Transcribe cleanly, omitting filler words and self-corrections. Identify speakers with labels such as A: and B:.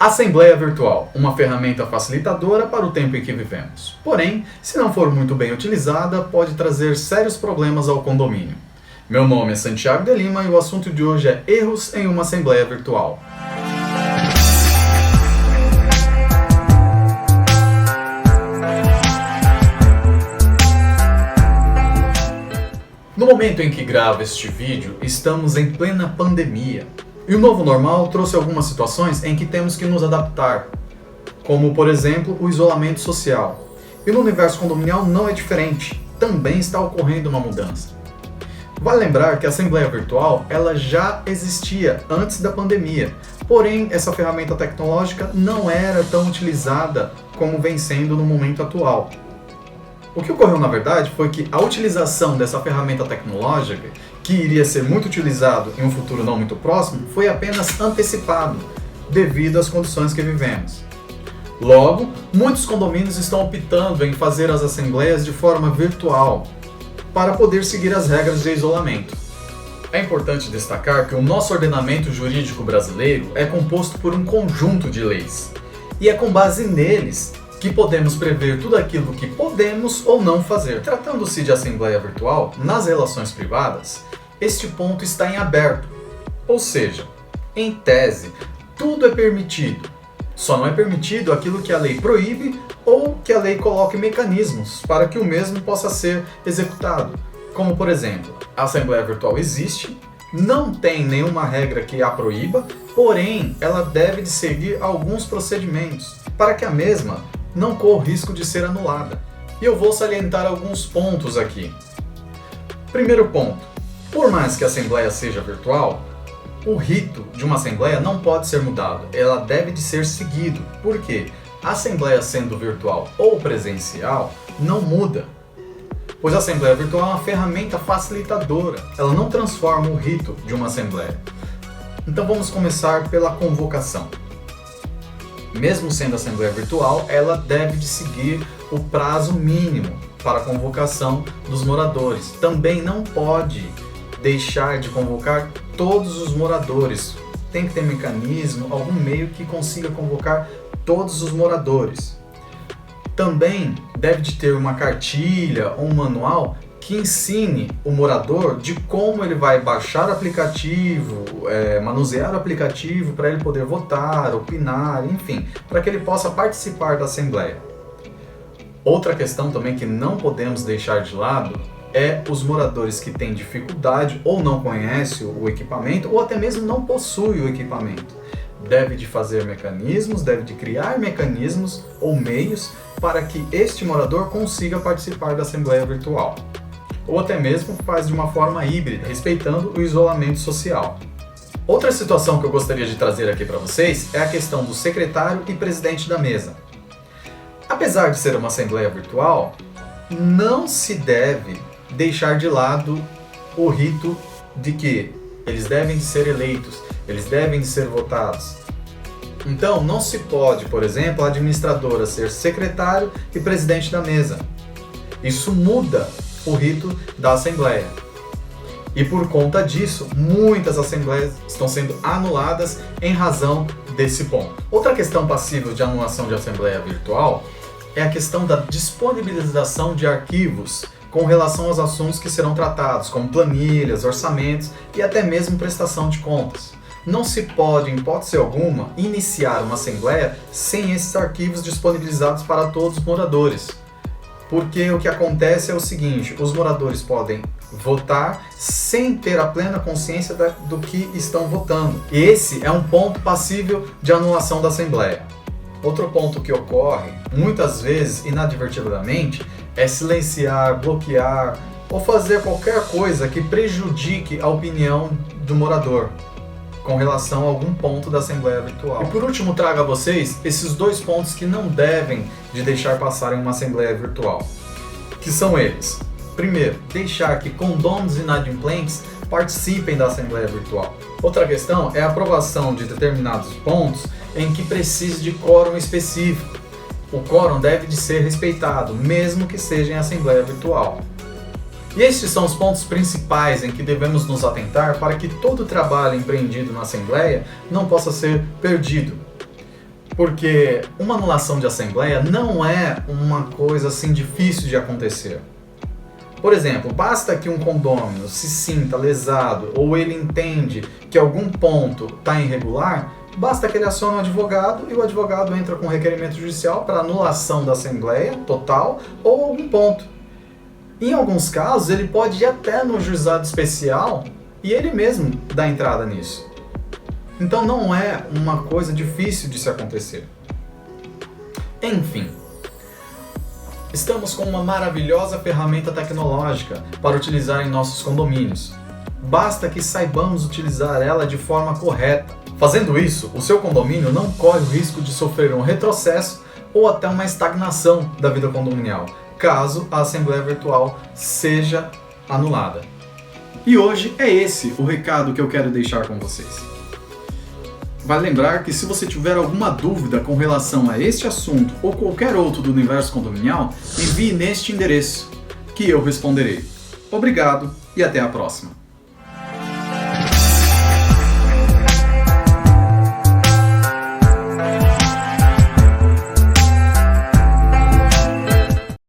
A: Assembleia virtual, uma ferramenta facilitadora para o tempo em que vivemos. Porém, se não for muito bem utilizada, pode trazer sérios problemas ao condomínio. Meu nome é Santiago de Lima e o assunto de hoje é erros em uma assembleia virtual. No momento em que gravo este vídeo, estamos em plena pandemia. E o novo normal trouxe algumas situações em que temos que nos adaptar, como, por exemplo, o isolamento social. E no universo condominial não é diferente, também está ocorrendo uma mudança. Vale lembrar que a Assembleia Virtual ela já existia antes da pandemia, porém essa ferramenta tecnológica não era tão utilizada como vem sendo no momento atual. O que ocorreu na verdade foi que a utilização dessa ferramenta tecnológica, que iria ser muito utilizado em um futuro não muito próximo, foi apenas antecipado devido às condições que vivemos. Logo, muitos condomínios estão optando em fazer as assembleias de forma virtual para poder seguir as regras de isolamento. É importante destacar que o nosso ordenamento jurídico brasileiro é composto por um conjunto de leis, e é com base neles que podemos prever tudo aquilo que podemos ou não fazer. Tratando-se de assembleia virtual, nas relações privadas, este ponto está em aberto. Ou seja, em tese, tudo é permitido. Só não é permitido aquilo que a lei proíbe ou que a lei coloque mecanismos para que o mesmo possa ser executado. Como, por exemplo, a assembleia virtual existe, não tem nenhuma regra que a proíba, porém, ela deve de seguir alguns procedimentos para que a mesma não corra o risco de ser anulada. E eu vou salientar alguns pontos aqui. Primeiro ponto, por mais que a assembleia seja virtual, o rito de uma assembleia não pode ser mudado, ela deve de ser seguido. Por quê? A assembleia sendo virtual ou presencial não muda, pois a assembleia virtual é uma ferramenta facilitadora, ela não transforma o rito de uma assembleia. Então vamos começar pela convocação. Mesmo sendo assembleia virtual, ela deve de seguir o prazo mínimo para a convocação dos moradores. Também não pode deixar de convocar todos os moradores. Tem que ter mecanismo, algum meio que consiga convocar todos os moradores. Também deve de ter uma cartilha ou um manual que ensine o morador de como ele vai baixar o aplicativo, manusear o aplicativo para ele poder votar, opinar, enfim, para que ele possa participar da assembleia. Outra questão também que não podemos deixar de lado é os moradores que têm dificuldade ou não conhecem o equipamento ou até mesmo não possuem o equipamento. Deve de fazer mecanismos, deve de criar mecanismos ou meios para que este morador consiga participar da assembleia virtual. Ou até mesmo faz de uma forma híbrida, respeitando o isolamento social. Outra situação que eu gostaria de trazer aqui para vocês é a questão do secretário e presidente da mesa. Apesar de ser uma assembleia virtual, não se deve deixar de lado o rito de que eles devem ser eleitos, eles devem ser votados. Então, não se pode, por exemplo, a administradora ser secretário e presidente da mesa. Isso muda o rito da assembleia. E por conta disso, muitas assembleias estão sendo anuladas em razão desse ponto. Outra questão passível de anulação de assembleia virtual é a questão da disponibilização de arquivos com relação aos assuntos que serão tratados, como planilhas, orçamentos e até mesmo prestação de contas. Não se pode, em hipótese alguma, iniciar uma assembleia sem esses arquivos disponibilizados para todos os moradores. Porque o que acontece é o seguinte, os moradores podem votar sem ter a plena consciência do que estão votando. E esse é um ponto passível de anulação da assembleia. Outro ponto que ocorre, muitas vezes inadvertidamente, é silenciar, bloquear ou fazer qualquer coisa que prejudique a opinião do morador com relação a algum ponto da assembleia virtual. E por último, trago a vocês esses dois pontos que não devem de deixar passar em uma assembleia virtual, que são eles. Primeiro, deixar que condôminos inadimplentes participem da assembleia virtual. Outra questão é a aprovação de determinados pontos em que precise de quórum específico. O quórum deve de ser respeitado, mesmo que seja em assembleia virtual. E estes são os pontos principais em que devemos nos atentar para que todo o trabalho empreendido na Assembleia não possa ser perdido. Porque uma anulação de assembleia não é uma coisa assim difícil de acontecer. Por exemplo, basta que um condômino se sinta lesado ou ele entende que algum ponto está irregular, basta que ele acione o advogado e o advogado entra com requerimento judicial para anulação da assembleia total ou algum ponto. Em alguns casos, ele pode ir até no juizado especial e ele mesmo dá entrada nisso. Então não é uma coisa difícil de se acontecer. Enfim, estamos com uma maravilhosa ferramenta tecnológica para utilizar em nossos condomínios. Basta que saibamos utilizar ela de forma correta. Fazendo isso, o seu condomínio não corre o risco de sofrer um retrocesso ou até uma estagnação da vida condominial, caso a assembleia virtual seja anulada. E hoje é esse o recado que eu quero deixar com vocês. Vale lembrar que se você tiver alguma dúvida com relação a este assunto ou qualquer outro do universo condominial, envie neste endereço, que eu responderei. Obrigado e até a próxima!